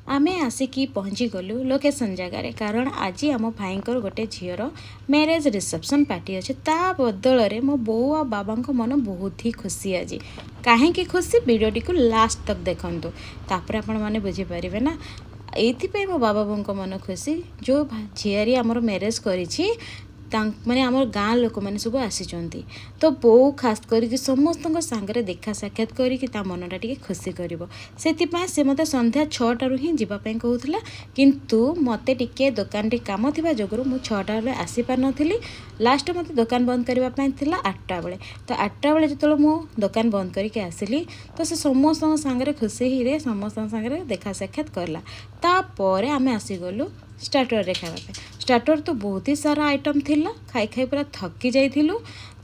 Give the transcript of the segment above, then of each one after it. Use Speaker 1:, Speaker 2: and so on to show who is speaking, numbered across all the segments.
Speaker 1: आमे आसिकी पहुँची गलु लोकेशन जगार कारण आज आम भाईंकर गोटे झीर मैरेज रिसेप्शन पार्टी अच्छे ता बदल में मो बो आ बाबा मन बहुत ही खुशी आज कहीं खुशी वीडियोटी को लास्ट तक देखु तापर आपण मैंने बुझीपारे ना ये मो बाबा बों मन खुशी जो झीआरी आमर मैरेज करी माने आमर गाँ लोक मैंने सब आसी तो बो खास करके समस्त सांगे देखा साक्षात करके मनटा टी खुशी कर से मत संध्या 6टारू ही जावाई कहूला किंतु मते टिके दुकान काम थी जो मुझे 6टा बेले आसीपार नी लास्ट मत दुकान बंद करने 8टा बेले तो 8टा बेले जो मो दुकान बंद करके आसली तो से समस्त सांगे खुशी ही समस्त सांगे देखा साक्षात करला तापर आम आसीगलु स्टार्टर रे खावापे स्टार्टर तो बहुत ही सारा आइटम थिला खाई खाई पूरा थकी जाइथिलु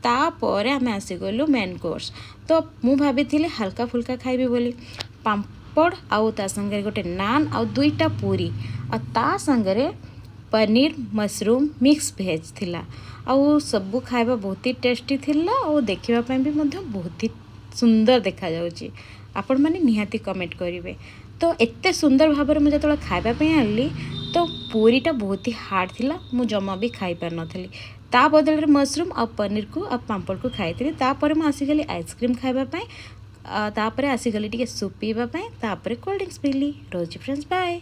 Speaker 1: तापर आम आसीगलु मेन कोर्स तो मु भाभी हल्का फुल्का खाइबी बोली पापड़ आउ ता संगे गोटे नान आउ 2टा पूरी आ ता संगे पनीर मशरूम मिक्स भेज थिला आउ सब खाइबा बहुत ही टेस्टी थिला और देखिबा पय भी मध्य बहुत ही सुंदर देखा जाउची आपण माने निहाती कमेंट करेंगे तो एते सुंदर भाव में मुझे जो खावाई आनली तो पूरीटा बहुत ही हार्ड थिला मु जमा भी खाई पार नथली ता बदल रे मशरूम आ पनीर को आ पापड़ को खाई तापर मैं आसीगली आइसक्रीम खावाई तापर आसीगली टिके सूप पीवा तापर कोल्ड ड्रिंक्स पीली रोज फ्रेंड्स बाय।